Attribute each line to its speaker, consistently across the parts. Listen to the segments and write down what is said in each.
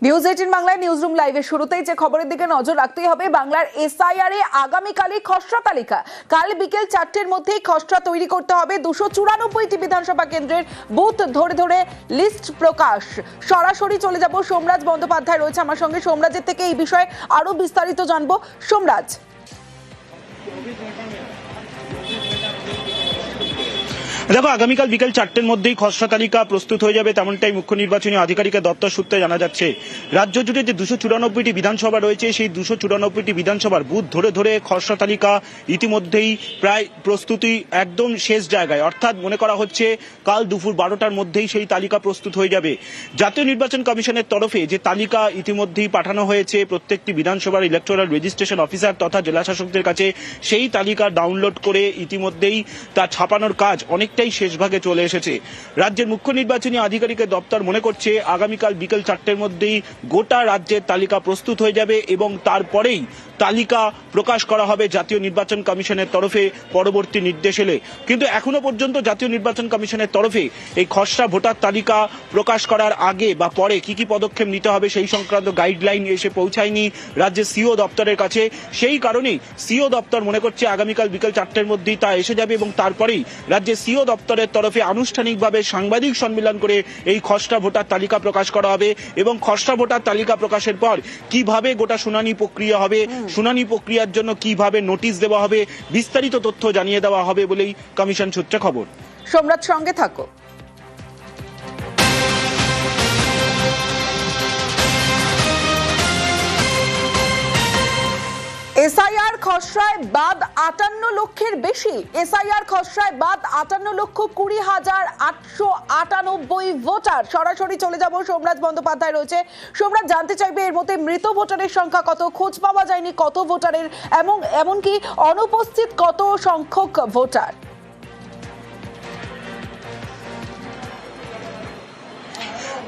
Speaker 1: News 18 বাংলায় newsroom লাইভের শুরুতেই যে খবরের দিকে নজর রাখতেই হবে, বাংলার এসআইআর এ আগামীকালই খসড়া তালিকা। কাল বিকেল 4টের মধ্যেই খসড়া তৈরি করতে হবে। 294টি বিধানসভা কেন্দ্রের বুথ ধরে ধরে লিস্ট প্রকাশ। সরাসরি চলে যাব, সোমরাজ বন্দ্যোপাধ্যায় রয়েছে আমার সঙ্গে। সোমরাজের থেকে এই বিষয়ে আরো বিস্তারিত জানবো। সোমরাজ,
Speaker 2: দেখো, আগামীকাল বিকেল 4টের মধ্যেই খসড়া তালিকা প্রস্তুত হয়ে যাবে, তেমনটাই মুখ্য নির্বাচনী আধিকারিকের দপ্তর সূত্রে জানা যাচ্ছে। রাজ্য জুড়ে যে 294টি বিধানসভা রয়েছে, সেই 294টি বিধানসভার বুথ ধরে ধরে খসড়া তালিকা ইতিমধ্যেই প্রায় প্রস্তুতি একদম শেষ জায়গায়, অর্থাৎ মনে করা হচ্ছে কাল দুপুর 12টার মধ্যেই সেই তালিকা প্রস্তুত হয়ে যাবে। জাতীয় নির্বাচন কমিশনের তরফে যে তালিকা ইতিমধ্যেই পাঠানো হয়েছে প্রত্যেকটি বিধানসভার ইলেকটোরাল রেজিস্ট্রেশন অফিসার তথা জেলা শাসকদের কাছে, সেই তালিকা ডাউনলোড করে ইতিমধ্যেই তা ছাপানোর কাজ অনেকটাই শেষ ভাগে চলে এসেছে। রাজ্যের মুখ্য নির্বাচনী আধিকারিকের দপ্তর মনে করছে আগামীকাল বিকেল 4টের মধ্যেই গোটা রাজ্যের তালিকা প্রস্তুত হয়ে যাবে এবং তারপরেই তালিকা প্রকাশ করা হবে জাতীয় নির্বাচন কমিশনের তরফে পরবর্তী নির্দেশ এলে। কিন্তু এখনো পর্যন্ত জাতীয় নির্বাচন কমিশনের তরফে এই খসড়া ভোটার তালিকা প্রকাশ করার আগে বা পরে কি কি পদক্ষেপ নিতে হবে সেই সংক্রান্ত গাইডলাইন এসে পৌঁছায়নি রাজ্যের সিও দপ্তরের কাছে। সেই কারণেই সিও দপ্তর মনে করছে আগামীকাল বিকেল 4টের মধ্যেই তা এসে যাবে এবং তারপরেই রাজ্যের সিও দপ্তরের তরফে আনুষ্ঠানিকভাবে সাংবাদিক সম্মেলন করে এই খসড়া ভোটার তালিকা প্রকাশ করা হবে এবং খসড়া ভোটার তালিকা প্রকাশের পর কিভাবে গোটা শুনানি প্রক্রিয়া হবে, শুনানি প্রক্রিয়ার জন্য কিভাবে নোটিশ দেওয়া হবে, বিস্তারিত তথ্য জানিয়ে দেওয়া হবে বলেই কমিশন সূত্রে খবর।
Speaker 1: সোমরাজ, সঙ্গে থাকো। এসআইআর খসড়ায় বাদ 58 লক্ষের বেশি। এসআইআর খসড়ায় বাদ 58,20,898 ভোটার। সরাসরি চলে যাব, সোমরাজ বন্দ্যোপাধ্যায় রয়েছে। সোমরাজ, জানতে চাইবে এর মধ্যে মৃত ভোটারের সংখ্যা কত, খোঁজ পাওয়া যায়নি কত ভোটারের, এমনকি অনুপস্থিত কত সংখ্যক ভোটার?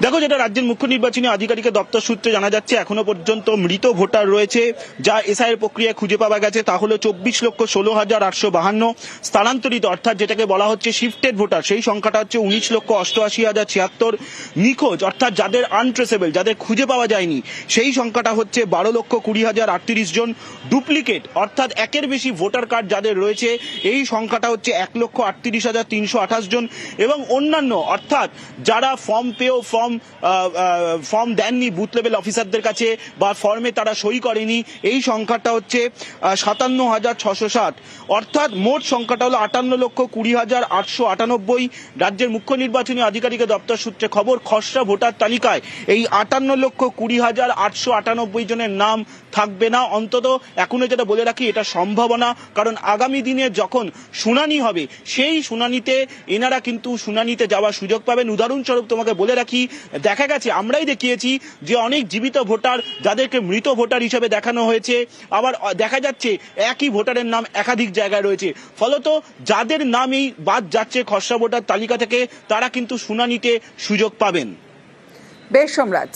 Speaker 2: দেখো, যেটা রাজ্যের মুখ্য নির্বাচনী আধিকারিকের দপ্তর সূত্রে জানা যাচ্ছে, এখনো পর্যন্ত মৃত ভোটার রয়েছে যা এসআইআর প্রক্রিয়ায় খুঁজে পাওয়া গেছে তা হলো 24,16,852। স্থানান্তরিত অর্থাৎ যেটাকে বলা হচ্ছে শিফটেড ভোটার, সেই সংখ্যাটা হচ্ছে 19,88,076। নিখোঁজ অর্থাৎ যাদের আনট্রেসেবল, যাদের খুঁজে পাওয়া যায়নি, সেই সংখ্যাটা হচ্ছে 12,20,038 জন। ডুপ্লিকেট অর্থাৎ একের বেশি ভোটার কার্ড যাদের রয়েছে, এই সংখ্যাটা হচ্ছে 1,38,328 জন। এবং অন্যান্য অর্থাৎ যারা ফর্ম পেয়েও ফর্ম দেননি বুথ লেভেল অফিসারদের কাছে বা ফর্মে তারা সই করেনি, এই সংখ্যাটা হচ্ছে 57,660। অর্থাৎ মোট সংখ্যাটা হলো 58,20,898। রাজ্যের মুখ্য নির্বাচনী আধিকারিকের দপ্তর সূত্রে খবর, খসড়া ভোটার তালিকায় এই 58,20,898 জনের নাম থাকবে না। অন্তত এখনো যেটা বলে রাখি, এটা সম্ভাবনা, কারণ আগামী দিনে যখন শুনানি হবে সেই শুনানিতে এনারা কিন্তু শুনানিতে যাওয়ার সুযোগ পাবেন। উদাহরণস্বরূপ তোমাকে বলে রাখি, দেখা গেছে, আমরাই দেখিয়েছি যে অনেক জীবিত ভোটার যাদেরকে মৃত ভোটার হিসেবে দেখানো হয়েছে, আবার দেখা যাচ্ছে একই ভোটারের নাম একাধিক জায়গায় রয়েছে। ফলত যাদের নামই বাদ যাচ্ছে খসড়া ভোটার তালিকা থেকে, তারা কিন্তু শুনানিতে সুযোগ পাবেন।
Speaker 1: বেশ সোমরাজ।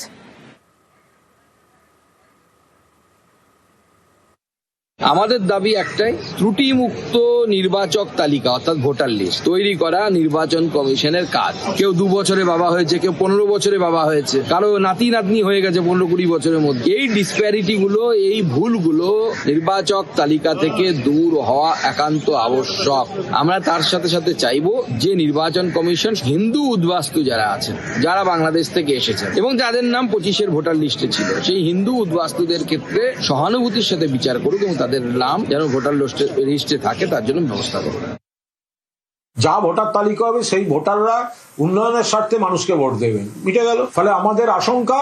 Speaker 3: আমাদের দাবি একটাই, ত্রুটিমুক্ত নির্বাচক তালিকা অর্থাৎ ভোটার লিস্ট তৈরি করা নির্বাচন কমিশনের কাজ। কেউ 2 বছরে বাবা হয়েছে, কেউ 15 বছরে বাবা হয়েছে, কারো নাতি নাতনি হয়ে গেছে 15-20 বছরের মধ্যে। এই ডিসপ্যারিটি গুলো, এই ভুলগুলো নির্বাচক তালিকা থেকে দূর হওয়া একান্ত আবশ্যক। আমরা তার সাথে সাথে চাইবো যে নির্বাচন কমিশন হিন্দু উদ্বাস্তু যারা আছেন, যারা বাংলাদেশ থেকে এসেছেন এবং যাদের নাম 25-এর ভোটার লিস্টে ছিল, সেই হিন্দু উদ্বাস্তুদের ক্ষেত্রে সহানুভূতির সাথে বিচার করুক এবং তাদের নাম যেন ভোটার লিস্টে থাকে তার জন্য ব্যবস্থা করবে।
Speaker 4: যা ভোটার তালিকা হবে সেই ভোটাররা উন্নয়নের স্বার্থে মানুষকে ভোট দেবেন, মিটে গেল। ফলে আমাদের আশঙ্কা,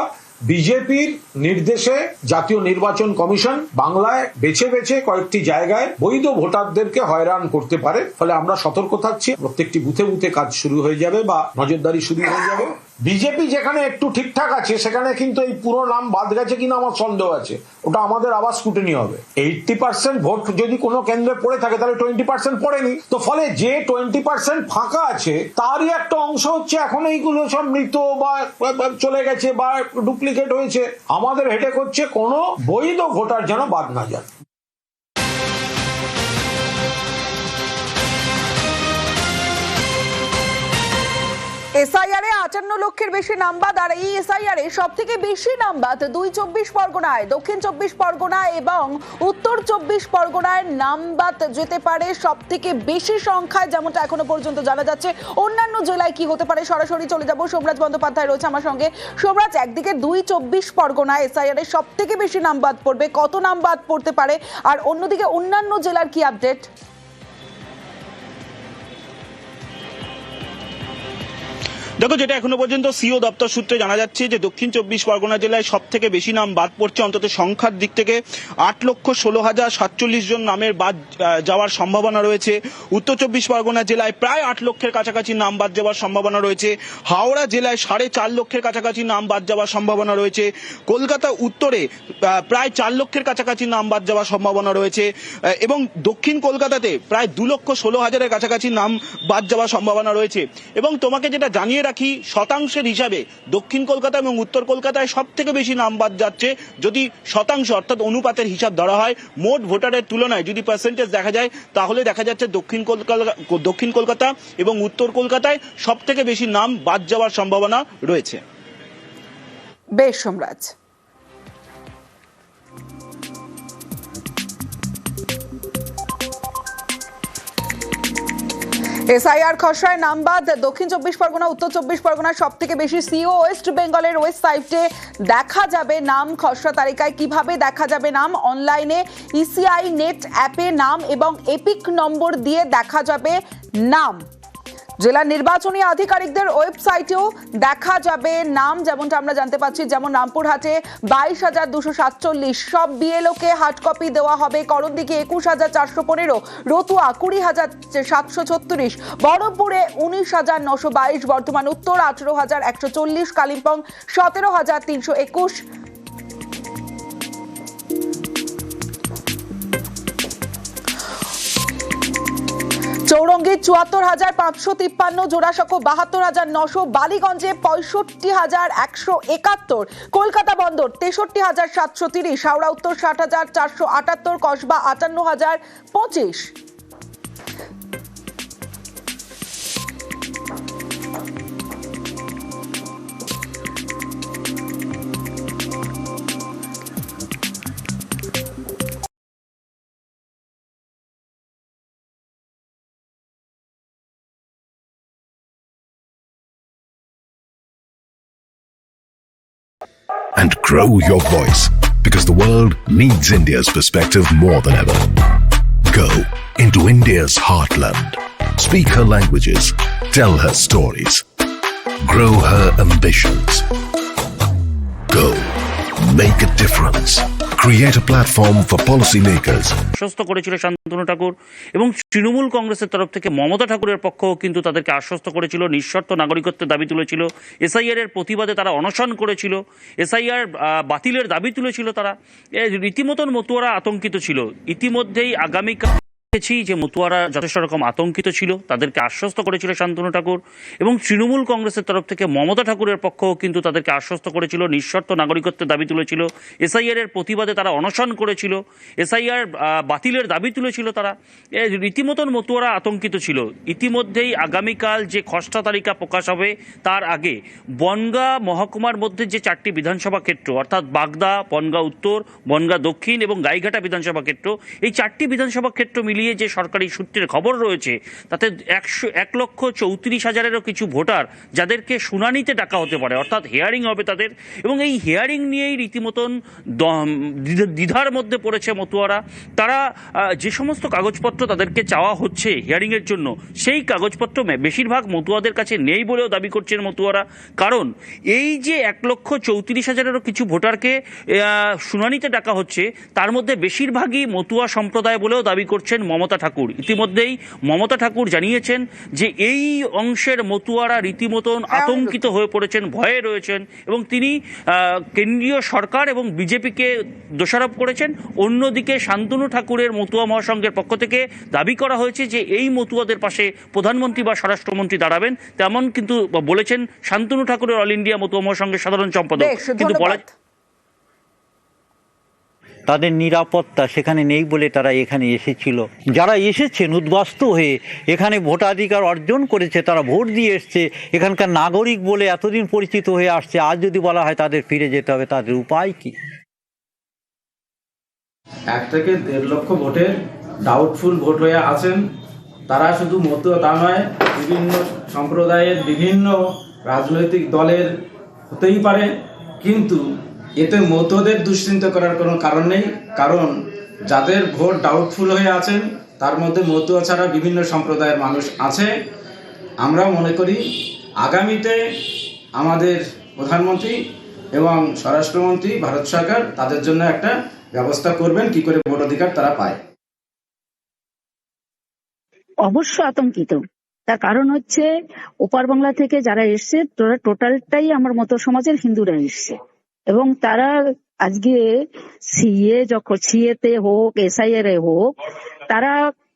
Speaker 4: বিজেপির নির্দেশে জাতীয় নির্বাচন কমিশন বাংলায় বেছে বেছে কয়েকটি জায়গায় বৈধ ভোটারদেরকে হয়রান করতে পারে। ফলে আমরা সতর্ক থাকছি, প্রত্যেকটি বুথে বুথে কাজ শুরু হয়ে যাবে বা নজরদারি শুরু হয়ে যাবে। বিজেপি যেখানে একটু ঠিকঠাক আছে সেখানে কিন্তু এই পুরো নাম বাদ গেছে কিনা আমার সন্দেহ আছে, ওটা আমাদের আবার স্ক্রুটিনি হবে। 80% ভোট যদি কোনো কেন্দ্রে পড়ে থাকে তাহলে 20% পড়েনি, তো ফলে যে 20% ফাঁকা আছে তারই একটা অংশ হচ্ছে এখন এইগুলো সব মৃত বা চলে গেছে বা ডুপ্লিকেট হয়েছে। আমাদের হেডেক হচ্ছে কোনো বৈধ ভোটার যেন বাদ না যায়।
Speaker 1: এসআইআর এ 58 লক্ষের বেশি নামবাদ, আর এই এসআইআর এ সব থেকে বেশি নামবাদ 2 পরগনায়, দক্ষিণ 24 পরগনা এবং উত্তর 24 পরগনায় নামবাদ যেতে পারে সব থেকে বেশি সংখ্যায়, যেমনটা এখনো পর্যন্ত জানা যাচ্ছে। অন্যান্য জেলায় কি হতে পারে, সরাসরি চলে যাব। সোমরাজ বন্দ্যোপাধ্যায় রয়েছে আমার সঙ্গে। সোমরাজ, একদিকে 24 পরগনায় এসআইআর এ সব থেকে বেশি নামবাদ পড়বে, কত নামবাদ পড়তে পারে, আর অন্যদিকে অন্যান্য জেলার কি আপডেট?
Speaker 2: দেখো, যেটা এখনো পর্যন্ত সিও দপ্তর সূত্রে জানা যাচ্ছে যে দক্ষিণ 24 পরগনা জেলায় সব থেকে বেশি নাম বাদ পড়ছে। অন্তত সংখ্যার দিক থেকে 8,16,047 জন নামের বাদ যাওয়ার সম্ভাবনা রয়েছে। উত্তর 24 পরগনা জেলায় প্রায় 8 লক্ষের কাছাকাছি নাম বাদ যাওয়ার সম্ভাবনা রয়েছে। হাওড়া জেলায় 4.5 লক্ষের কাছাকাছি নাম বাদ যাওয়ার সম্ভাবনা রয়েছে। কলকাতা উত্তরে প্রায় 4 লক্ষের কাছাকাছি নাম বাদ যাওয়ার সম্ভাবনা রয়েছে এবং দক্ষিণ কলকাতাতে প্রায় 2,16,000-এর কাছাকাছি নাম বাদ যাওয়ার সম্ভাবনা রয়েছে। এবং তোমাকে যেটা জানিয়ে রাখি, শতাংশের হিসাবে দক্ষিণ কলকাতা এবং উত্তর কলকাতায় সব থেকে বেশি নাম বাদ যাচ্ছে। যদি শতাংশ অর্থাৎ অনুপাতের হিসাব ধরা হয়, মোট ভোটারের তুলনায় যদি পার্সেন্টেজ দেখা যায়, তাহলে দেখা যাচ্ছে দক্ষিণ কলকাতা এবং উত্তর কলকাতায় সব থেকে বেশি নাম বাদ যাওয়ার সম্ভাবনা রয়েছে।
Speaker 1: বেশ সোমরাজ। এসআইআর খসড়ায় নামবাদ দক্ষিণ 24 পরগনা, উত্তর 24 পরগনা সব থেকে বেশি। সিও ওয়েস্ট বেঙ্গলের ওয়েবসাইটে দেখা যাবে নাম খসড়া তালিকায়। কিভাবে দেখা যাবে নাম? অনলাইনে ইসিআই নেট অ্যাপে নাম এবং এপিক নম্বর দিয়ে দেখা যাবে নাম। জেলা নির্বাচনী আধিকারিকদের ওয়েবসাইটেও দেখা যাবে নাম, যেমনটা আমরা জানতে পাচ্ছি। যেমন রামপুরহাটে 22,247, সব বিএলওকে হার্ড কপি দেওয়া হবে। করণদিঘি 21,415, রতুয়া 20,736, বহরমপুরে 19,922, বর্ধমান উত্তর 18,140, কালিম্পং 17,321, চৌরঙ্গী 74,553, জোড়াসাঁকো 72,900, বালিগঞ্জে 65,171, কলকাতা বন্দর 63,730, হাওড়া উত্তর 60,478, Kasba 58,025।
Speaker 5: And grow your voice, because the world needs India's perspective more than ever. Go into India's heartland. Speak her languages. Tell her stories. Grow her ambitions. Go. Make a difference. Create a platform for policymakers.
Speaker 6: আশ্বস্ত করেছিল শান্তনু ঠাকুর, এবং তৃণমূল কংগ্রেসের তরফ থেকে মমতা ঠাকুরের পক্ষও কিন্তু তাদেরকে আশ্বস্ত করেছিল, নিঃশর্ত নাগরিকত্বের দাবি তুলেছিল। এসআইআর এর প্রতিবাদে তারা অনশন করেছিল, এসআইআর বাতিলের দাবি তুলেছিল তারা। রীতিমতন মতুয়ারা আতঙ্কিত ছিল। ইতিমধ্যেই আগামীকাল দেখেছি যে মতুয়ারা যথেষ্ট রকম আতঙ্কিত ছিল, তাদেরকে আশ্বস্ত করেছিল শান্তনু ঠাকুর, এবং তৃণমূল কংগ্রেসের তরফ থেকে মমতা ঠাকুরের পক্ষও কিন্তু তাদেরকে আশ্বস্ত করেছিল, নিঃশর্ত নাগরিকত্বের দাবি তুলেছিল। এসআইআর এর প্রতিবাদে তারা অনশন করেছিল, এসআইআর বাতিলের দাবি তুলেছিল তারা। রীতিমতন মতুয়ারা আতঙ্কিত ছিল। ইতিমধ্যেই আগামীকাল যে খসড়া তালিকা প্রকাশ হবে, তার আগে বনগাঁ মহকুমার মধ্যে যে 4টি বিধানসভা ক্ষেত্র, অর্থাৎ বাগদা, বনগাঁ উত্তর, বনগাঁ দক্ষিণ এবং গাইঘাটা বিধানসভা ক্ষেত্র, এই 4টি বিধানসভা ক্ষেত্র মিলিয়ে যে সরকারি সূত্রের খবর রয়েছে, তাতে 1,34,000-এরও কিছু ভোটার যাদেরকে শুনানিতে ডাকা হতে পারে, অর্থাৎ হিয়ারিং হবে তাদের। এবং এই হিয়ারিং নিয়েই রীতিমতন দ্বিধার মধ্যে পড়েছে মতুয়ারা। তারা যে সমস্ত কাগজপত্র তাদেরকে চাওয়া হচ্ছে হিয়ারিংয়ের জন্য, সেই কাগজপত্র বেশিরভাগ মতুয়াদের কাছে নেই বলেও দাবি করছেন মতুয়ারা। কারণ এই যে 1,34,000-এরও কিছু ভোটারকে শুনানিতে ডাকা হচ্ছে, তার মধ্যে বেশিরভাগই মতুয়া সম্প্রদায় বলেও দাবি করছেন মমতা ঠাকুর। ইতিমধ্যেই মমতা ঠাকুর জানিয়েছেন যে এই অংশের মতুয়ারা রীতিমতন আতঙ্কিত হয়ে পড়েছেন, ভয়ে রয়েছেন, এবং তিনি কেন্দ্রীয় সরকার এবং বিজেপিকে দোষারোপ করেছেন। অন্যদিকে শান্তনু ঠাকুরের মতুয়া মহাসংঘের পক্ষ থেকে দাবি করা হয়েছে যে এই মতুয়াদের পাশে প্রধানমন্ত্রী বা স্বরাষ্ট্রমন্ত্রী দাঁড়াবেন, তেমন কিন্তু বলেছেন শান্তনু ঠাকুরের অল ইন্ডিয়া মতুয়া মহাসংঘের সাধারণ সম্পাদক। কিন্তু বলা
Speaker 7: তাদের নিরাপত্তা সেখানে নেই বলে তারা এখানে এসেছিল। যারা এসেছেন উদ্বাস্তু হয়ে এখানে ভোটাধিকার অর্জন করেছে, তারা ভোট দিয়ে এসছে, এখানকার নাগরিক বলে এতদিন পরিচিত হয়ে আসছে, আজ যদি বলা হয় তাদের ফিরে যেতে হবে, তাদের উপায় কি?
Speaker 8: 1 থেকে 1.5 লক্ষ ভোটের ডাউটফুল ভোট হয়ে আছেন। তারা শুধু মতো তা নয়, বিভিন্ন সম্প্রদায়ের বিভিন্ন রাজনৈতিক দলের হতেই পারে, কিন্তু এতে মতদের দুশ্চিন্তা করার কোনো কারণ নেই। কারণ যাদের ভোট ডাউটফুল হয়ে আছেন তার মধ্যে মতুয়া ছাড়া বিভিন্ন সম্প্রদায়ের মানুষ আছে। আমরা মনে করি আগামীতে আমাদের প্রধানমন্ত্রী এবং স্বরাষ্ট্রমন্ত্রী ভারত সরকার তাদের জন্য একটা ব্যবস্থা করবেন কি করে ভোটাধিকার তারা পায়।
Speaker 9: অবশ্য আতঙ্কিত, তার কারণ হচ্ছে ওপার বাংলা থেকে যারা এসছে তোরা টোটালটাই আমার মতো সমাজের হিন্দুরা এসছে, এবং তারা আজকে সিএতে হোক SIR এ হোক, তারা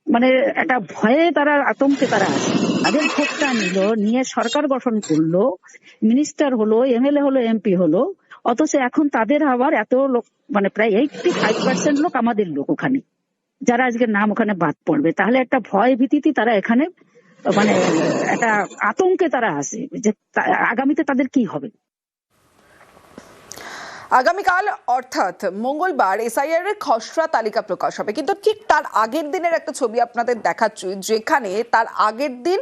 Speaker 9: মানে একটা ভয়ে তারা আতঙ্কে তারা আছে। তাদের ভোটটা নিয়ে সরকার গঠন করলো, মিনিস্টার হলো, MLA হলো, MP হলো, অথচ এখন তাদের আবার এত লোক, মানে প্রায় 85% লোক আমাদের লোক ওখানে, যারা আজকে নাম ওখানে বাদ পড়বে। তাহলে একটা ভয় ভীতিতে তারা এখানে মানে একটা আতঙ্কে তারা আছে যে আগামীতে তাদের কি হবে।
Speaker 1: আগামীকাল অর্থাৎ মঙ্গলবার SIR এর খসড়া তালিকা প্রকাশ হবে, কিন্তু ঠিক তার আগের দিনের একটা ছবি আপনাদের দেখাচ্ছি, যেখানে তার আগের দিন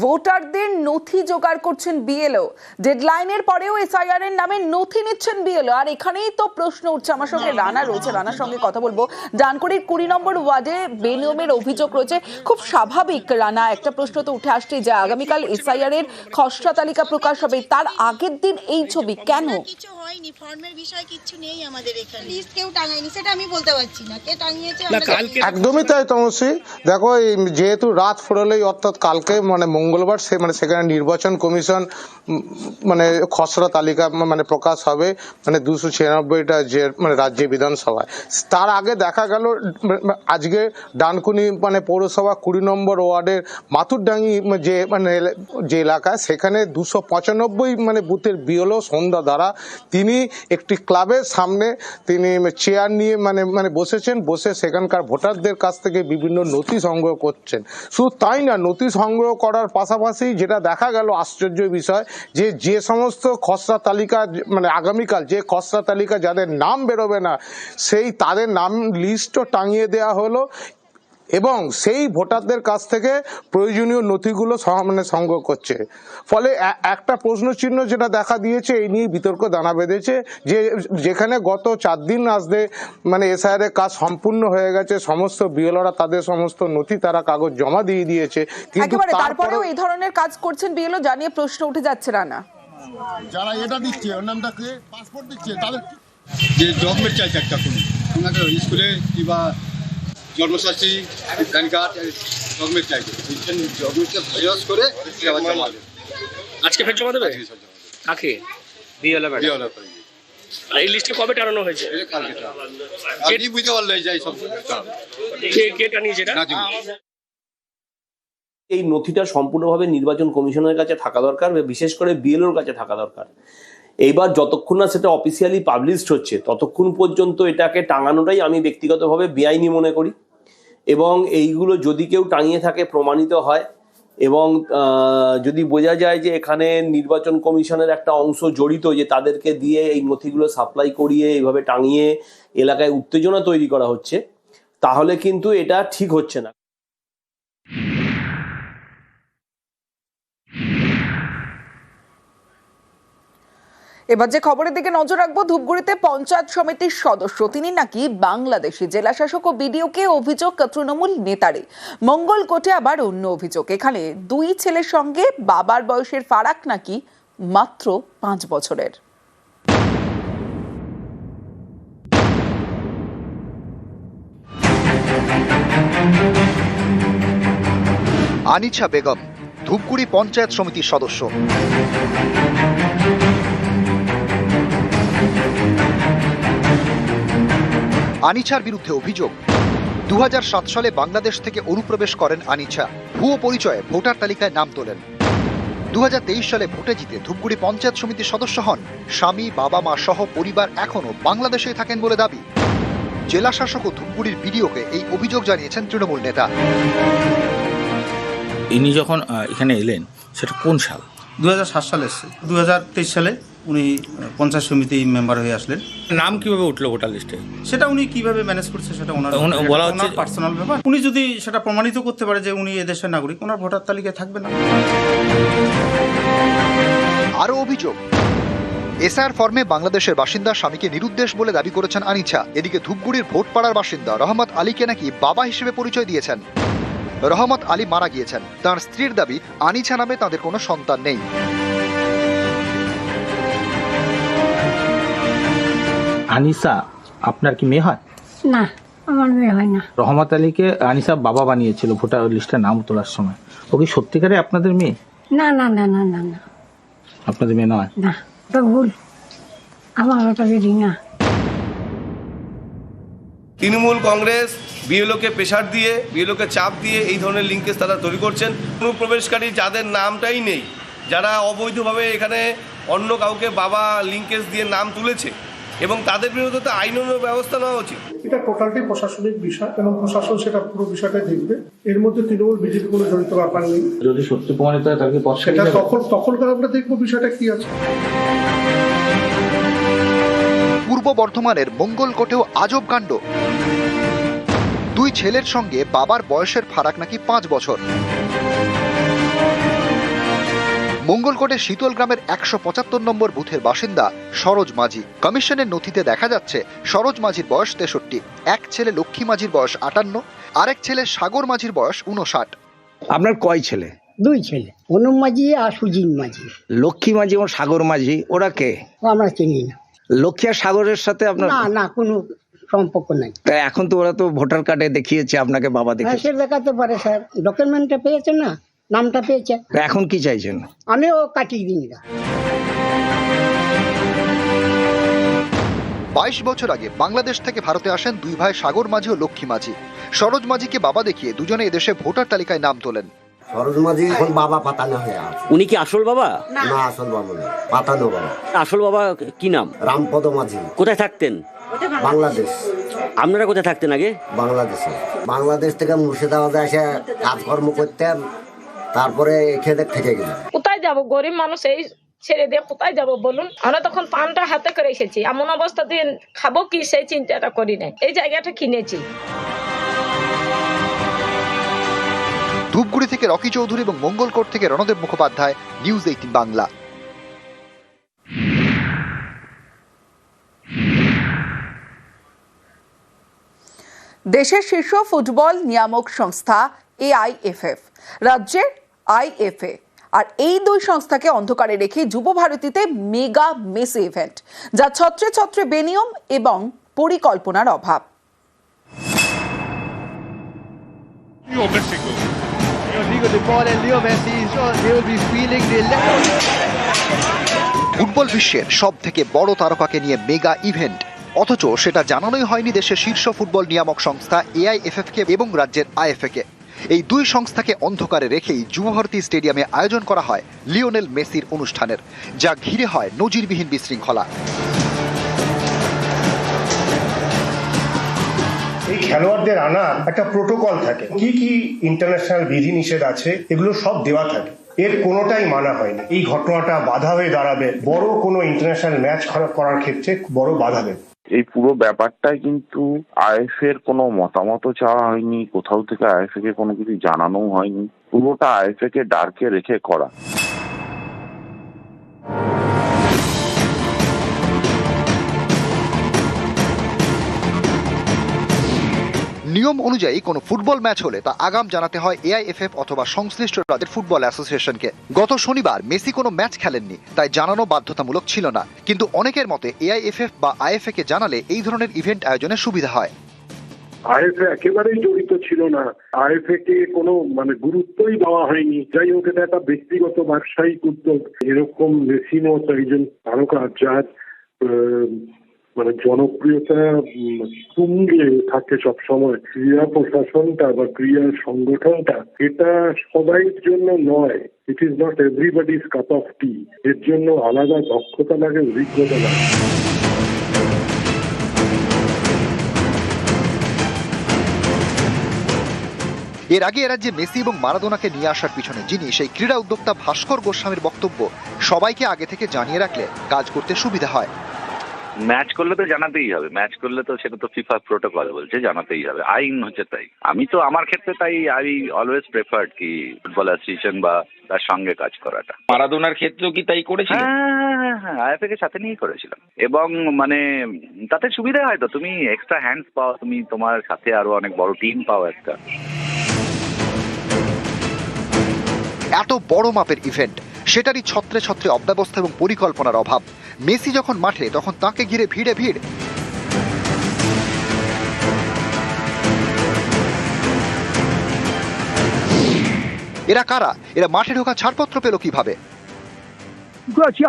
Speaker 1: ভোটারদের নথি জোগাড় করছেন BLO। ডেডলাইনের পরেও SIR এর নামে নথি নিচ্ছেন BLO। আর এখানেই তো প্রশ্ন উঠছে। আমার সঙ্গে রানা রয়েছে, রানার সঙ্গে কথা বলবো। ডানকুনির 20 নম্বর ওয়ার্ডে বেনিয়মের অভিযোগ রয়েছে। খুব স্বাভাবিক রানা, একটা প্রশ্ন তো উঠে আসছে যে আগামীকাল SIR এর খসড়া তালিকা প্রকাশ হবে, তার আগের দিন এই ছবি কেন?
Speaker 10: কিছু হয়নি, ফর্মের বিষয় কিছু নেই আমাদের এখানে, লিস্ট কেউ টাঙায়নি, সেটা আমি বলতে পারছি না কে টাঙিয়েছে।
Speaker 11: একদমই তাই তমসী, দেখো যেহেতু রাত ফুরলেই অর্থাৎ কালকে মানে মঙ্গলবার সেখানে নির্বাচন কমিশন মানে খসড়া তালিকা মানে প্রকাশ হবে, মানে 296টা যে মানে রাজ্য বিধানসভায়। তার আগে দেখা গেল আজকে ডানকুনি মানে পৌরসভা 20 নম্বর ওয়ার্ডের মাথুরডাঙ্গি যে এলাকা, সেখানে 295 মানে বুথের BLO সন্ধ্যা দ্বারা তিনি একটি ক্লাবের সামনে তিনি চেয়ার নিয়ে মানে বসেছেন, বসে সেখানকার ভোটারদের কাছ থেকে বিভিন্ন নথি সংগ্রহ করছেন। শুধু তাই না, নথি সংগ্রহ করার পাশাপাশি যেটা দেখা গেল আশ্চর্য বিষয়, যে সমস্ত খসড়া তালিকা মানে আগামীকাল যে খসড়া তালিকা যাদের নাম বেরোবে না, সেই তাদের নাম লিস্টও টাঙিয়ে দেওয়া হলো, এবং সেই ভোটারদের কাছ থেকে প্রয়োজনীয় নথিগুলো মানে সংগ্রহ করছে। ফলে একটা প্রশ্নচিহ্ন যেটা দেখা দিয়েছে, এই নিয়ে বিতর্ক দানা বেঁধেছে, যে যেখানে গত 4 দিন আসতে মানে SIR এর কাজ সম্পূর্ণ হয়ে গেছে, সমস্ত BLOরা তাদের সমস্ত নথি তারা কাগজ জমা দিয়ে দিয়েছে, কিন্তু
Speaker 1: তারপরেও এই ধরনের কাজ করছেন BLO জানিয়ে প্রশ্ন উঠে যাচ্ছে রানা।
Speaker 12: যারা এটা দিচ্ছে ওর নামটাকে পাসপোর্ট দিচ্ছে, তাদের যে ডকুমেন্ট চাইছে একটা কোনো স্কুলে কিংবা জন্মসাক্ষী প্যান কার্ড ডকুমেন্ট চাইছে, ডকুমেন্টটা জেরক্স করে
Speaker 13: আজকে ফের জমা দেবে কাকে? BLO আর এই লিস্টে কবে টানানো হয়েছে?
Speaker 12: কালকে বুঝতে পারলে যাই সব
Speaker 13: কে টানিয়েছে এটা?
Speaker 14: এই নথিটা সম্পূর্ণভাবে নির্বাচন কমিশনের কাছে থাকা দরকার, বিশেষ করে BLOর কাছে থাকা দরকার। এইবার যতক্ষণ না সেটা অফিসিয়ালি পাবলিশড হচ্ছে ততক্ষণ পর্যন্ত এটাকে টাঙানোটাই আমি ব্যক্তিগতভাবে বেআইনি মনে করি, এবং এইগুলো যদি কেউ টাঙিয়ে থাকে প্রমাণিত হয়, এবং যদি বোঝা যায় যে এখানে নির্বাচন কমিশনের একটা অংশ জড়িত, যে তাদেরকে দিয়ে এই নথিগুলো সাপ্লাই করিয়ে এইভাবে টাঙিয়ে এলাকায় উত্তেজনা তৈরি করা হচ্ছে, তাহলে কিন্তু এটা ঠিক হচ্ছে না।
Speaker 1: এবার যে খবরের দিকে নজর রাখবো, ধূপগুড়িতে পঞ্চায়েত সমিতির সদস্য তিনি নাকি বাংলাদেশি। জেলা শাসক ও BDOকে অভিযোগ তৃণমূল নেতারে। মঙ্গলকোটে আবার অন্য অভিযোগ, এখানে 2 ছেলের সঙ্গে বাবার বয়সের ফারাক নাকি মাত্র 5 বছরের।
Speaker 15: আনিছা বেগম ধূপগুড়ি পঞ্চায়েত সমিতির সদস্য। আনিছার বিরুদ্ধে অভিযোগ, 2007 সালে বাংলাদেশ থেকে অনুপ্রবেশ করেন আনিছা, ভুয়ো পরিচয়ে ভোটার তালিকায় নাম তোলেন। 2023 সালে ভোটে জিতে ধূপগুড়ি পঞ্চায়েত সমিতির সদস্য হন। স্বামী, বাবা মা সহ পরিবার এখনো বাংলাদেশে থাকেন বলে দাবি। জেলা শাসক ও ধূপগুড়ির বিডিওকে এই অভিযোগ জানিয়েছেন তৃণমূল নেতা।
Speaker 16: ইনি যখন এখানে এলেন সেটা কোন সাল?
Speaker 17: 2007 সালে এসছে। 2023 সালে উনি পঞ্চায়েত সমিতি মেম্বার হয়ে আসলেন।
Speaker 16: নাম কিভাবে উঠলো ভোটার লিস্টে?
Speaker 17: সেটা উনি কিভাবে ম্যানেজ করছে সেটা ওনার
Speaker 16: বলা হচ্ছে
Speaker 17: পার্সোনাল ব্যাপার। উনি যদি সেটা প্রমাণিত করতে পারে যে উনি এদেশের নাগরিক, ওনার ভোটার তালিকায় থাকবে না।
Speaker 15: আরও অভিযোগ, এসআর ফর্মে বাংলাদেশের বাসিন্দা স্বামীকে নিরুদ্দেশ বলে দাবি করেছেন আনিছা। এদিকে ধূপগুড়ির ভোটপাড়ার বাসিন্দা রহমত আলীকে নাকি বাবা হিসেবে পরিচয় দিয়েছেন। রহমত আলী মারা গিয়েছেন। তার স্ত্রীর দাবি আনিছা নামে তাদের কোনো সন্তান নেই।
Speaker 16: আনিসা আপনার কি মেয়ে হয়?
Speaker 18: না, আমার মেয়ে হয় না।
Speaker 16: রহমত আলীকে আনিসা বাবা বানিয়েছিল ভোটার লিস্টে নাম তোলার সময়। ও কি সত্যিকারে আপনাদের মেয়ে?
Speaker 18: না না না না না না,
Speaker 16: আপনাদের মেয়ে নয়?
Speaker 18: না, ওটা ভুল, আমার ওটা বেরি না।
Speaker 19: তৃণমূল কংগ্রেস বিএলওকে প্রেশার দিয়ে, বিএলওকে চাপ দিয়ে এই ধরনের লিঙ্কেজ তারা তৈরি করছেন। অনুপ্রবেশকারী যাদের নামটাই নেই, যারা অবৈধভাবে এখানে অন্য কাউকে বাবা লিঙ্কেজ দিয়ে নাম তুলেছে, এবং তাদের বিরুদ্ধে তো আইনানুগ ব্যবস্থা নেওয়া উচিত।
Speaker 20: এটা টোটালটাই প্রশাসনিক বিষয় এবং প্রশাসন সেটা পুরো বিষয়টা দেখবে। এর মধ্যে তৃণমূল বিজেপি কোনো জড়িত ব্যাপার নেই।
Speaker 16: যদি সত্যি প্রমাণিত হয় তাহলে
Speaker 20: সেটা তখনকার আমরা দেখবো বিষয়টা কি আছে।
Speaker 15: পূর্ব বর্ধমানের মঙ্গলকোটেও আজব কাণ্ড। দুই ছেলের সঙ্গে বাবার বয়সের ফারাক নাকি 5 বছর। মঙ্গলকোটের শীতল গ্রামের 175 নম্বর বুথের বাসিন্দা সরোজ মাঝি। কমিশনের নথিতে দেখা যাচ্ছে সরোজ মাঝির বয়স 63, এক ছেলে লক্ষ্মী মাঝির বয়স 58, আরেক ছেলে সাগর মাঝির বয়স 59।
Speaker 21: আপনার কয় ছেলে?
Speaker 18: 2 ছেলে, অনুপ মাঝি আর সুজিন মাঝি।
Speaker 21: লক্ষ্মী মাঝি এবং সাগর মাঝি ওরা কে?
Speaker 18: আমরা চিনি না।
Speaker 21: লক্ষ্মী আর সাগরের সাথে আপনার
Speaker 18: না না, কোনো সম্পর্ক নাই।
Speaker 21: তাই এখন তো ওরা তো ভোটার কার্ডে দেখিয়েছে আপনাকে বাবা দেখে।
Speaker 18: সে দেখাতে পারে স্যার, ডকুমেন্টটা পেয়েছে না, নামটা পেয়েছে।
Speaker 21: এখন কি চাইছেন?
Speaker 18: আমিও কাটিয়ে দিই না।
Speaker 15: 22 বছর আগে বাংলাদেশ থেকে ভারতে আসেন দুই ভাই সাগর মাঝি ও লক্ষ্মী মাঝি। সরোজ মাঝিকে বাবা দেখিয়ে দুজনে এদেশে ভোটার তালিকায় নাম তোলেন।
Speaker 22: সরোজ মাঝি এখন বাবা পাতানো হয়ে আছে।
Speaker 23: উনি কি আসল বাবা?
Speaker 22: না, আসল বাবা না, পাতানো বাবা।
Speaker 23: আসল বাবা কি নাম?
Speaker 22: রামপদ মাঝি।
Speaker 23: কোথায় থাকতেন?
Speaker 22: বাংলাদেশ।
Speaker 23: আপনারা কোথায় থাকতেন আগে?
Speaker 22: বাংলাদেশে। বাংলাদেশ থেকে মুর্শিদাবাদে এসে কাজকর্ম করতেন, তারপরে এখানে থেকে গেলাম।
Speaker 24: কোথায় যাব, গরিব মানুষ, এই ছেড়ে দিয়ে কোথায় যাব বলুন? আমরা তখন পানটা হাতে করে এসেছি, এমন অবস্থাতে খাবো কি সেই চিন্তাটা করি নাই। এই জায়গাটা কিনেছি।
Speaker 15: ধূপগুড়ি থেকে রকি চৌধুরী এবং মঙ্গলকোট থেকে রণদেব মুখোপাধ্যায়, নিউজ 18 বাংলা।
Speaker 1: দেশের শীর্ষ ফুটবল নিয়ামক সংস্থা এআইএফএফ, রাজ্যের আইএফএ, আর এই দুই সংস্থাকে অন্ধকারে রেখে যুব ভারতীতে মেগা মেসি ইভেন্ট, যা ছত্রে ছত্রে বেনিয়ম এবং পরিকল্পনার অভাব।
Speaker 15: ফুটবল বিশ্বের সব থেকে বড় তারকাকে নিয়ে মেগা ইভেন্ট, অথচ সেটা জানানোই হয়নি দেশের শীর্ষ ফুটবল নিয়ামক সংস্থা এআইএফএফ কে এবং রাজ্যের আইএফএ কে। এই দুই সংস্থাকে অন্ধকারে রেখেই যুবভারতী স্টেডিয়ামে আয়োজন করা হয় লিওনেল মেসির অনুষ্ঠানের, যা ঘিরে হয় নজিরবিহীন বিশৃঙ্খলা।
Speaker 25: এই খেলোয়াড়দের আনার একটা প্রোটোকল থাকে, কি কি ইন্টারন্যাশনাল বিধিনিষেধ আছে এগুলো সব দেওয়া থাকে, এর কোনোটাই মানা হয়নি। এই ঘটনাটা বাধা হয়ে দাঁড়াবে বড় কোনো ইন্টারন্যাশনাল ম্যাচ করার ক্ষেত্রে, বড় বাধা দেবে।
Speaker 26: এই পুরো ব্যাপারটায় কিন্তু আইএফএ এর কোনো মতামত চাওয়া হয়নি, কোথাও থেকে আইএফএ কে কোনো কিছু জানানো হয়নি, পুরোটা আইএফএ কে ডার্কে রেখে করা।
Speaker 15: নিয়ম অনুযায়ী কোনো ফুটবল ম্যাচ হলে তা আগাম জানাতে হয় এআইএফএফ অথবা সংশ্লিষ্ট রাজ্যের ফুটবল অ্যাসোসিয়েশনকে। গত শনিবার মেসি কোনো ম্যাচ খেলেননি, তাই জানানো বাধ্যতামূলক ছিল না। কিন্তু অনেকের মতে এআইএফএফ বা আইএফএ কে জানালে এই ধরনের ইভেন্ট আয়োজনের সুবিধা হয়।
Speaker 27: আইএফএ একেবারেই জড়িত ছিল না, আইএফএ কে কোনো গুরুত্বই দেওয়া হয়নি। যাই হোক, এটা একটা ব্যক্তিগত ব্যবসায়িক উদ্যোগ। এরকম মেসি মতো একজন তারকা যার জনপ্রিয়তা তুঙ্গে থাকে সবসময়, ক্রীড়া প্রশাসনটা বা ক্রীড়া সংগঠনটা এটা সবাইয়ের জন্য নয়। It is not everybody's cup of tea. এর জন্য আলাদা দক্ষতা লাগে, অভিজ্ঞতা লাগে।
Speaker 15: এর আগে এরাজ্যে মেসি এবং মারাদোনাকে নিয়ে আসার পিছনে যিনি সেই ক্রীড়া উদ্যোক্তা ভাস্কর গোস্বামীর বক্তব্য, সবাইকে আগে থেকে জানিয়ে রাখলে কাজ করতে সুবিধা হয়।
Speaker 26: ম্যাচ করলে তো জানাতেই হবে, ম্যাচ করলে তো সেটা তো ফিফা প্রোটোকল বলছে জানাতেই হবে, আইন হচ্ছে তাই। আমি তো আমার ক্ষেত্রে তাই আই অলওয়েজ প্রেফার্ড কি ফুটবল অ্যাসোসিয়েশন বা তার সঙ্গে কাজ করাটা।
Speaker 2: মারাদোনার ক্ষেত্রেও কি তাই করেছিলেন?
Speaker 26: হ্যাঁ, আইএফএ কে সাথে নিয়েই করেছিলাম, এবং মানে তাতে সুবিধা হয় তো, তুমি এক্সট্রা হ্যান্ডস পাও, তুমি তোমার সাথে আরো অনেক বড় টিম পাও একটা।
Speaker 15: এত বড় মাপের ইভেন্ট, সেটারই ছত্রে ছত্রে অব্যবস্থা এবং পরিকল্পনার অভাব। মেসি যখন মাঠে তখন তাকে ঘিরে ভিড়ে ভিড়। এরা কারা? এরা মাঠে ঢোকা ছাড়পত্র পেল কিভাবে?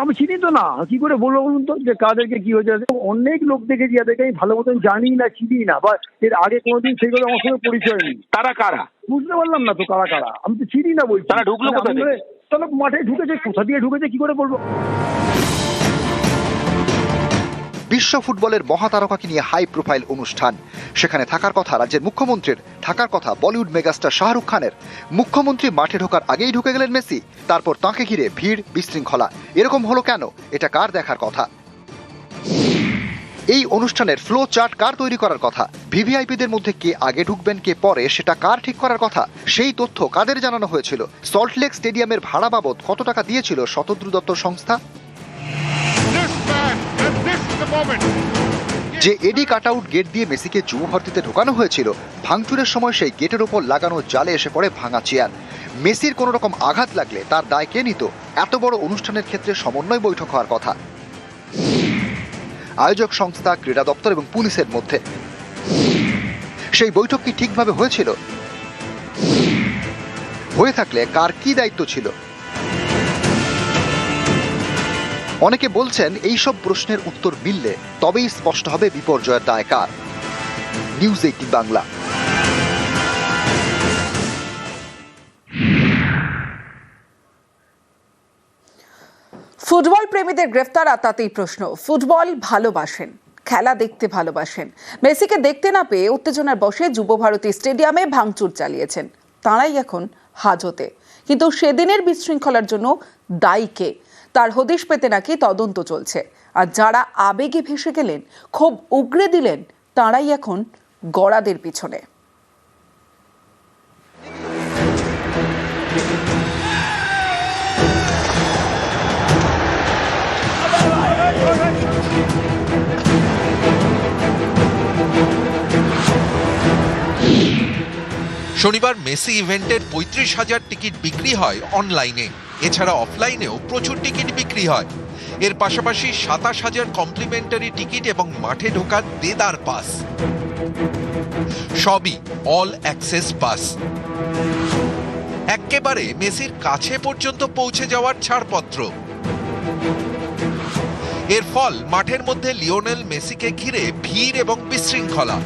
Speaker 3: আমি চিনি তো না, কি করে বলবো বলুন তো যে কাদেরকে কি হয়েছে। অনেক লোক দেখেছি যাদেরকে আমি ভালো মতন জানি না, চিনি না, বা এর আগে কোনোদিন সেইগুলো আমার সঙ্গে পরিচয় নেই।
Speaker 2: তারা কারা
Speaker 3: বুঝতে পারলাম না তো কারা কারা, আমি তো চিনি না বলছি।
Speaker 2: তারা ঢুকলো কোথা থেকে?
Speaker 3: তাহলে মাঠে ঢুকেছে, কোথা দিয়ে ঢুকেছে কি করে বলবো।
Speaker 15: বিশ্ব ফুটবলের মহাতারকাকে নিয়ে হাই প্রোফাইল অনুষ্ঠান, সেখানে থাকার কথা রাজ্যের মুখ্যমন্ত্রীর, থাকার কথা বলিউড মেগাস্টার শাহরুখ খানের। মুখ্যমন্ত্রী মাঠে ঢোকার আগেই ঢুকে গেলেন মেসি, তারপর তাঁকে ঘিরে ভিড় বিশৃঙ্খলা। এরকম হলো কেন? এটা কার দেখার কথা? এই অনুষ্ঠানের ফ্লো চার্ট কার তৈরি করার কথা? ভিভিআইপিদের মধ্যে কে আগে ঢুকবেন কে পরে, সেটা কার ঠিক করার কথা? সেই তথ্য কাদের জানানো হয়েছিল? সল্টলেক স্টেডিয়ামের ভাড়া বাবদ কত টাকা দিয়েছিল শতদ্রু দত্ত সংস্থা? যে এডি কাটআউট গেট দিয়ে মেসিকে যুব ভারতীতে ঢোকানো হয়েছিল, ভাঙচুরের সময় সেই গেটের ওপর লাগানো জালে এসে পড়ে ভাঙা চেয়ার। মেসির কোনো রকম আঘাত লাগলে তার দায় কে নিত? এত বড় অনুষ্ঠানের ক্ষেত্রে সমন্বয় বৈঠক হওয়ার কথা আয়োজক সংস্থা, ক্রীড়া দপ্তর এবং পুলিশের মধ্যে। সেই বৈঠক কি ঠিকভাবে হয়েছিল? হয়ে থাকলে কার কি দায়িত্ব ছিল? অনেকে বলছেন এইসব প্রশ্নের উত্তর মিললে তবেই স্পষ্ট হবে বিপর্যয়ের দায় কার। নিউজ 18 বাংলা।
Speaker 1: ফুটবল প্রেমীদের গ্রেফতার আর তাতেই প্রশ্ন। ফুটবল ভালোবাসেন, খেলা দেখতে ভালোবাসেন। মেসিকে দেখতে না পেয়ে উত্তেজনার বশে যুব ভারতী স্টেডিয়ামে ভাঙচুর চালিয়েছেন। তাঁরাই এখন হাজতে। কিন্তু সেদিনের বিশৃঙ্খলার জন্য দায়ী কে? তার হদিশ পেতে নাকি তদন্ত চলছে। আর যারা আবেগে ভেসে গেলেন, ক্ষোভ উগরে দিলেন, তাঁরাই এখন গড়াদের পিছনে।
Speaker 4: শনিবার মেসি ইভেন্টের 35,000 টিকিট বিক্রি হয় অনলাইনে। এছাড়া অফলাইনেও প্রচুর টিকিট বিক্রি হয়। এর পাশাপাশি 27,000 কমপ্লিমেন্টারি টিকিট এবং মাঠে ঢোকার দেদার পাস, সবই অল অ্যাক্সেস পাস। একেবারে মেসির কাছে পর্যন্ত পৌঁছে যাওয়ার ছাড়পত্র। এর ফল মাঠের মধ্যে লিওনেল মেসিকে ঘিরে ভিড় এবং বিশৃঙ্খলা।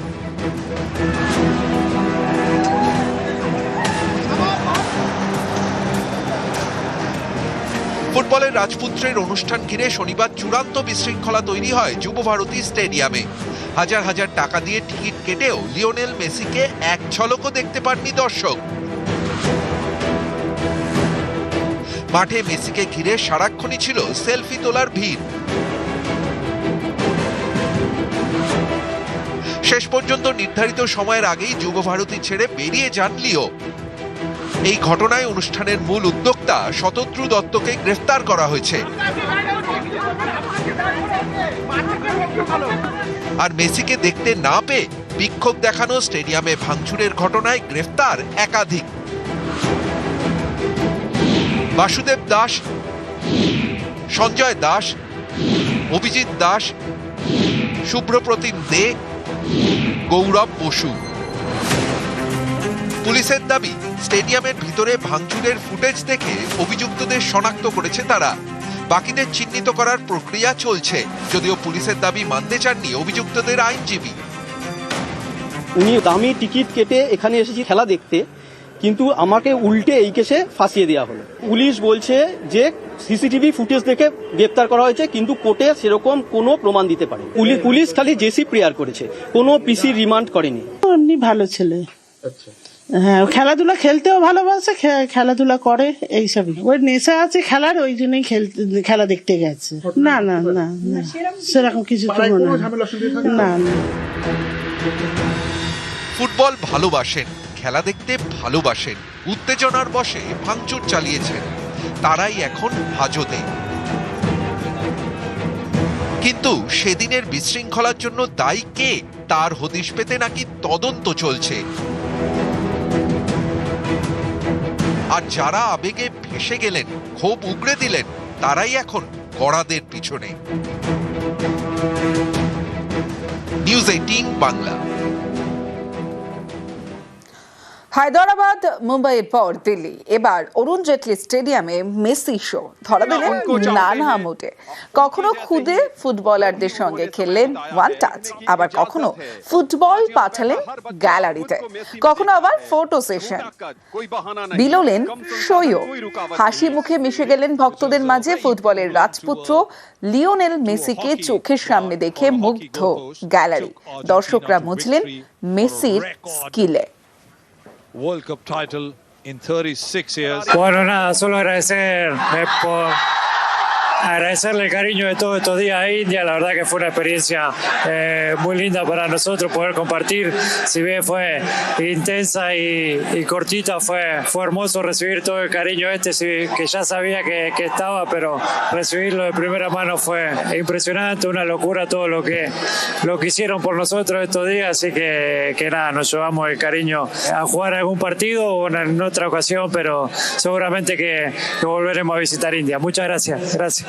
Speaker 4: ফুটবলের রাজপুত্রের অনুষ্ঠান ঘিরে শনিবার চূড়ান্ত বিশৃঙ্খলা তৈরি হয় যুব ভারতী স্টেডিয়ামে। হাজার হাজার টাকা দিয়ে টিকিট কেটেও লিওনেল মেসিকে এক ঝলকও দেখতে পাননি দর্শক। মাঠে মেসিকে ঘিরে সারাক্ষণই ছিল সেলফি তোলার ভিড়। শেষ পর্যন্ত নির্ধারিত সময়ের আগেই যুব ভারতী ছেড়ে বেরিয়ে যান লিও। এই ঘটনায় অনুষ্ঠানের মূল উদ্যোক্তা শতদ্রু দত্তকে গ্রেফতার করা হয়েছে। আর মেসিকে দেখতে না পেয়ে বিক্ষোভ দেখানো, স্টেডিয়ামে ভাঙচুরের ঘটনায় গ্রেফতার একাধিক। বাসুদেব দাস, সঞ্জয় দাস, অভিজিৎ দাস, শুভ্রপ্রতিম দে, গৌরব বসু। পুলিশের দাবি, স্টেডিয়ামের ভিতরে ভাঙচুরের ফুটেজ দেখে অভিযুক্তদের শনাক্ত করেছে তারা। বাকিদের চিহ্নিত করার প্রক্রিয়া চলছে, যদিও পুলিশের দাবি মানতে চাননি অভিযুক্তদের আইনজীবী।
Speaker 5: উনি দামি টিকিট কেটে এখানে এসেছি খেলা দেখতে, কিন্তু আমাকে উল্টে এই কেসে ফাঁসিয়ে দেওয়া হলো। পুলিশ বলছে যে সিসিটিভি ফুটেজ দেখে গ্রেপ্তার করা হয়েছে, কিন্তু কোর্টে সেরকম কোনো প্রমাণ দিতে পারে। পুলিশ খালি জেসি প্রেয়ার করেছে, কোনো পিসি রিমান্ড করেনি।
Speaker 6: এমনি ভালো ছেলে, হ্যাঁ, খেলাধুলা খেলতেও ভালোবাসে, খেলাধুলা করে, এইসবই। ওই নেশা আছে খেলার, ওই জন্যই খেলা দেখতে গেছে। না না না না, সেরকম কিছু তো মনে হয় না। না,
Speaker 4: ফুটবল ভালোবাসেন, খেলা দেখতে ভালোবাসেন, উত্তেজনার বশে ভাঙচুর চালিয়েছেন, তারাই এখন হাজতে। কিন্তু সেদিনের বিশৃঙ্খলার জন্য দায়ী কে, তার হদিশ পেতে নাকি তদন্ত চলছে। আর যারা আবেগে ভেসে গেলেন, ক্ষোভ উগড়ে দিলেন, তারাই এখন কড়াদের পিছনে। নিউজ 18 বাংলা।
Speaker 1: হায়দরাবাদ মুম্বাইয়ের পর দিল্লি, এবার অরুণ জেটলি স্টেডিয়ামে মেসি শো ধরা দিলেন নানা মোটে। কখনো খুদে ফুটবলারদের সঙ্গে খেললেন ওয়ান টাচ, আবার কখনো ফুটবল পাঠালেন গ্যালারিতে, কখনো আবার ফটো সেশন, বিলোলেন শোও। হাসি মুখে মিশে গেলেন ভক্তদের মাঝে। ফুটবলের রাজপুত্র লিওনেল মেসিকে চোখের সামনে দেখে মুগ্ধ গ্যালারি। দর্শকরা বুঝলেন মেসির স্কিলে।
Speaker 7: World Cup title in 36 years.
Speaker 8: Bueno, nada, solo agradecerle el cariño de todos estos días a India. La verdad que fue una experiencia muy linda para nosotros poder compartir. Si bien fue intensa y cortita, fue hermoso recibir todo el cariño que ya sabía que estaba, pero recibirlo de primera mano fue impresionante, una locura todo lo que hicieron por nosotros estos días. Así que nada, nos llevamos el cariño a jugar algún partido o en otra ocasión, pero seguramente que volveremos a visitar India. Muchas gracias. Gracias.